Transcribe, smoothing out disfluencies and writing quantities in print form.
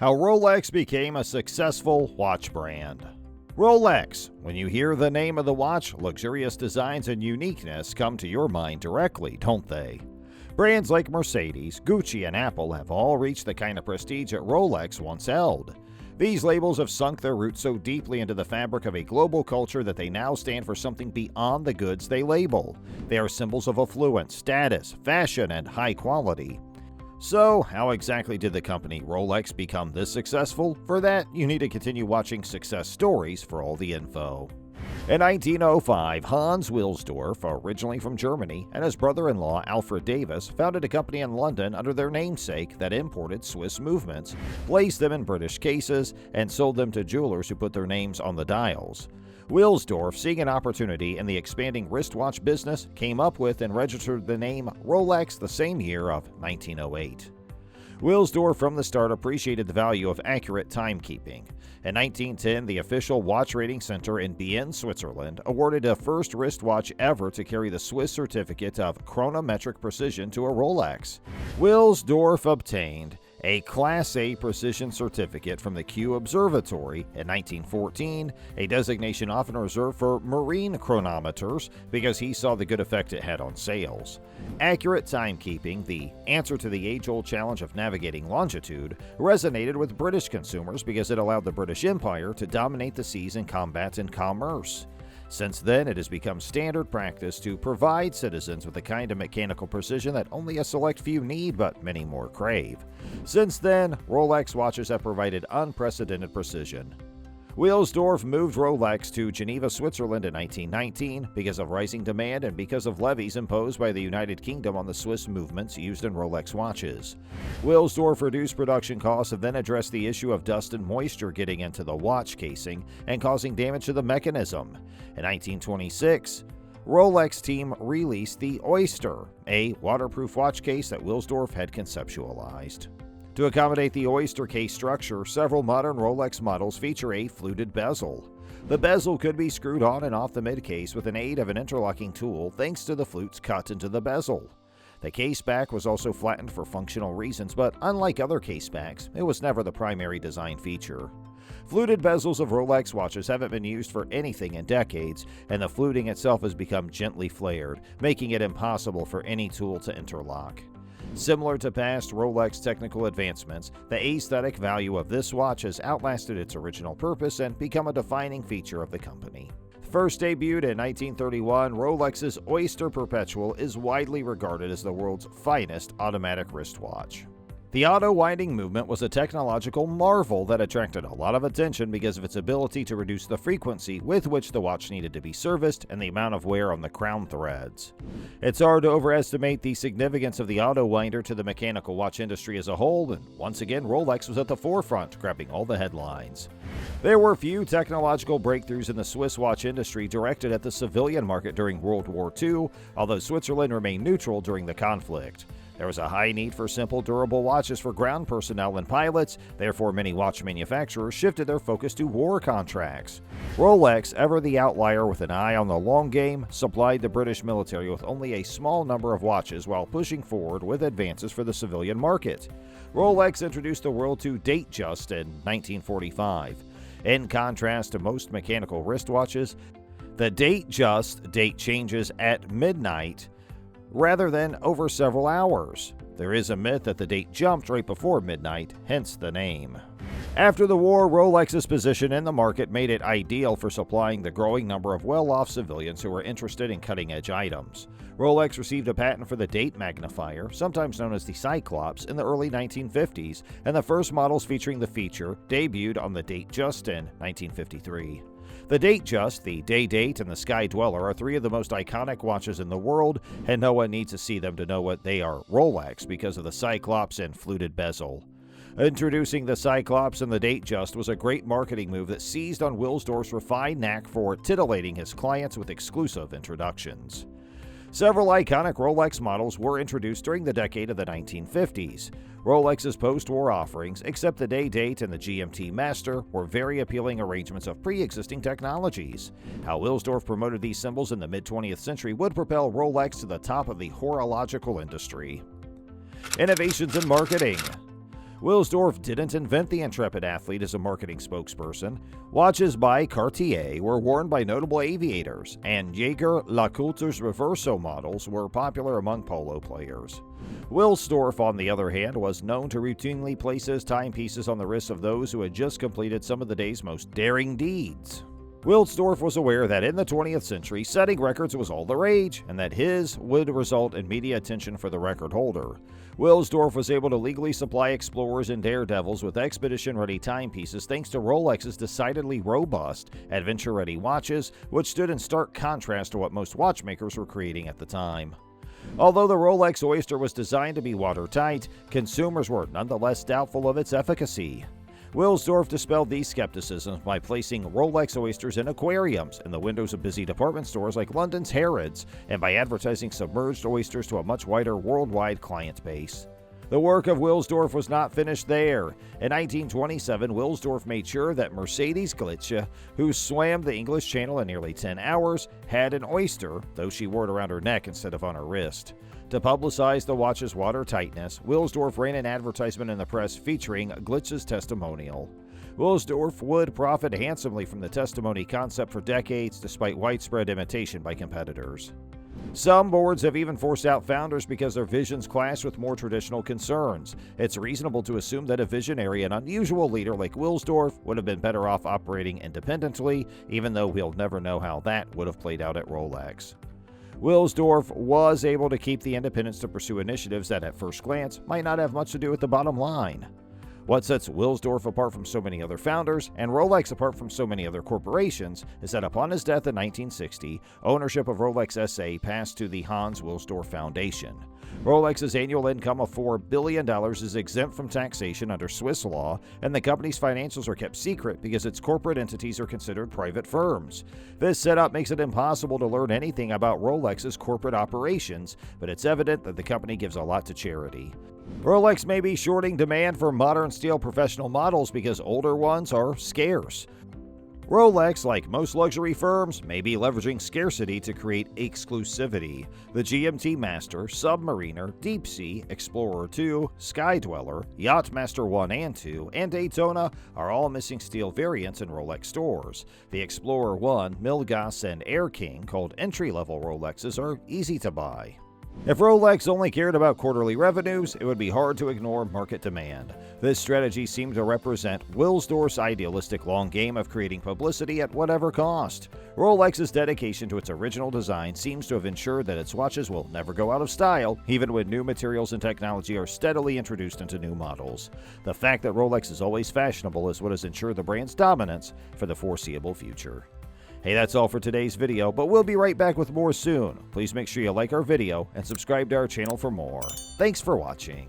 How Rolex became a successful watch brand. Rolex. When you hear the name of the watch, luxurious designs and uniqueness come to your mind directly, don't they? Brands like Mercedes, Gucci, and Apple have all reached the kind of prestige that Rolex once held. These labels have sunk their roots so deeply into the fabric of a global culture that they now stand for something beyond the goods they label. They are symbols of affluence, status, fashion, and high quality. So, how exactly did the company Rolex become this successful? For that, you need to continue watching Success Stories for all the info. In 1905, Hans Wilsdorf, originally from Germany, and his brother-in-law Alfred Davis founded a company in London under their namesake that imported Swiss movements, placed them in British cases, and sold them to jewelers who put their names on the dials. Wilsdorf, seeing an opportunity in the expanding wristwatch business, came up with and registered the name Rolex the same year of 1908. Wilsdorf from the start appreciated the value of accurate timekeeping. In 1910, the official watch rating center in Bienne, Switzerland, awarded the first wristwatch ever to carry the Swiss certificate of chronometric precision to a Rolex. Wilsdorf obtained a Class A precision certificate from the Kew Observatory in 1914, a designation often reserved for marine chronometers because he saw the good effect it had on sails. Accurate timekeeping, the answer to the age-old challenge of navigating longitude, resonated with British consumers because it allowed the British Empire to dominate the seas in combat and commerce. Since then, it has become standard practice to provide citizens with the kind of mechanical precision that only a select few need, but many more crave. Since then, Rolex watches have provided unprecedented precision. Wilsdorf moved Rolex to Geneva, Switzerland in 1919 because of rising demand and because of levies imposed by the United Kingdom on the Swiss movements used in Rolex watches. Wilsdorf reduced production costs and then addressed the issue of dust and moisture getting into the watch casing and causing damage to the mechanism. In 1926, Rolex team released the Oyster, a waterproof watch case that Wilsdorf had conceptualized. To accommodate the Oyster case structure, several modern Rolex models feature a fluted bezel. The bezel could be screwed on and off the mid-case with an aid of an interlocking tool thanks to the flutes cut into the bezel. The case back was also flattened for functional reasons, but unlike other case backs, it was never the primary design feature. Fluted bezels of Rolex watches haven't been used for anything in decades, and the fluting itself has become gently flared, making it impossible for any tool to interlock. Similar to past Rolex technical advancements, the aesthetic value of this watch has outlasted its original purpose and become a defining feature of the company. First debuted in 1931, Rolex's Oyster Perpetual is widely regarded as the world's finest automatic wristwatch. The auto-winding movement was a technological marvel that attracted a lot of attention because of its ability to reduce the frequency with which the watch needed to be serviced and the amount of wear on the crown threads. It's hard to overestimate the significance of the auto-winder to the mechanical watch industry as a whole, and once again Rolex was at the forefront, grabbing all the headlines. There were few technological breakthroughs in the Swiss watch industry directed at the civilian market during World War II, although Switzerland remained neutral during the conflict. There was a high need for simple, durable watches for ground personnel and pilots, therefore many watch manufacturers shifted their focus to war contracts. Rolex, ever the outlier with an eye on the long game, supplied the British military with only a small number of watches while pushing forward with advances for the civilian market. Rolex introduced the world to Datejust in 1945. In contrast to most mechanical wristwatches, the Datejust date changes at midnight rather than over several hours. There is a myth that the date jumped right before midnight, hence the name. After the war, Rolex's position in the market made it ideal for supplying the growing number of well-off civilians who were interested in cutting-edge items. Rolex received a patent for the date magnifier, sometimes known as the Cyclops, in the early 1950s, and the first models featuring the feature debuted on the Datejust in 1953. The Datejust, the Day Date, and the Sky Dweller are three of the most iconic watches in the world, and no one needs to see them to know what they are Rolex because of the Cyclops and fluted bezel. Introducing the Cyclops and the Datejust was a great marketing move that seized on Wilsdorf's refined knack for titillating his clients with exclusive introductions. Several iconic Rolex models were introduced during the decade of the 1950s. Rolex's post-war offerings, except the Day Date and the GMT Master, were very appealing arrangements of pre-existing technologies. How Wilsdorf promoted these symbols in the mid-20th century would propel Rolex to the top of the horological industry. Innovations in marketing. Wilsdorf didn't invent the intrepid athlete as a marketing spokesperson. Watches by Cartier were worn by notable aviators, and Jaeger-LeCoultre's Reverso models were popular among polo players. Wilsdorf, on the other hand, was known to routinely place his timepieces on the wrists of those who had just completed some of the day's most daring deeds. Wilsdorf was aware that in the 20th century, setting records was all the rage, and that his would result in media attention for the record holder. Wilsdorf was able to legally supply explorers and daredevils with expedition-ready timepieces thanks to Rolex's decidedly robust, adventure-ready watches, which stood in stark contrast to what most watchmakers were creating at the time. Although the Rolex Oyster was designed to be watertight, consumers were nonetheless doubtful of its efficacy. Wilsdorf dispelled these skepticisms by placing Rolex oysters in aquariums in the windows of busy department stores like London's Harrods, and by advertising submerged oysters to a much wider worldwide client base. The work of Wilsdorf was not finished there. In 1927, Wilsdorf made sure that Mercedes Glitze, who swam the English Channel in nearly 10 hours, had an oyster, though she wore it around her neck instead of on her wrist. To publicize the watch's watertightness, Wilsdorf ran an advertisement in the press featuring Glitze's testimonial. Wilsdorf would profit handsomely from the testimony concept for decades, despite widespread imitation by competitors. Some boards have even forced out founders because their visions clash with more traditional concerns. It's reasonable to assume that a visionary and unusual leader like Wilsdorf would have been better off operating independently, even though we'll never know how that would have played out at Rolex. Wilsdorf was able to keep the independence to pursue initiatives that at first glance might not have much to do with the bottom line. What sets Wilsdorf apart from so many other founders, and Rolex apart from so many other corporations, is that upon his death in 1960, ownership of Rolex SA passed to the Hans Wilsdorf Foundation. Rolex's annual income of $4 billion is exempt from taxation under Swiss law, and the company's financials are kept secret because its corporate entities are considered private firms. This setup makes it impossible to learn anything about Rolex's corporate operations, but it's evident that the company gives a lot to charity. Rolex may be shorting demand for modern steel professional models because older ones are scarce. Rolex, like most luxury firms, may be leveraging scarcity to create exclusivity. The GMT Master, Submariner, Deep Sea, Explorer 2, Sky Dweller, Yachtmaster 1 and 2, and Daytona are all missing steel variants in Rolex stores. The Explorer 1, Milgauss, and Air King, called entry-level Rolexes, are easy to buy. If Rolex only cared about quarterly revenues, it would be hard to ignore market demand. This strategy seemed to represent Wilsdorf's idealistic long game of creating publicity at whatever cost. Rolex's dedication to its original design seems to have ensured that its watches will never go out of style, even when new materials and technology are steadily introduced into new models. The fact that Rolex is always fashionable is what has ensured the brand's dominance for the foreseeable future. Hey, that's all for today's video, but we'll be right back with more soon. Please make sure you like our video and subscribe to our channel for more. Thanks for watching.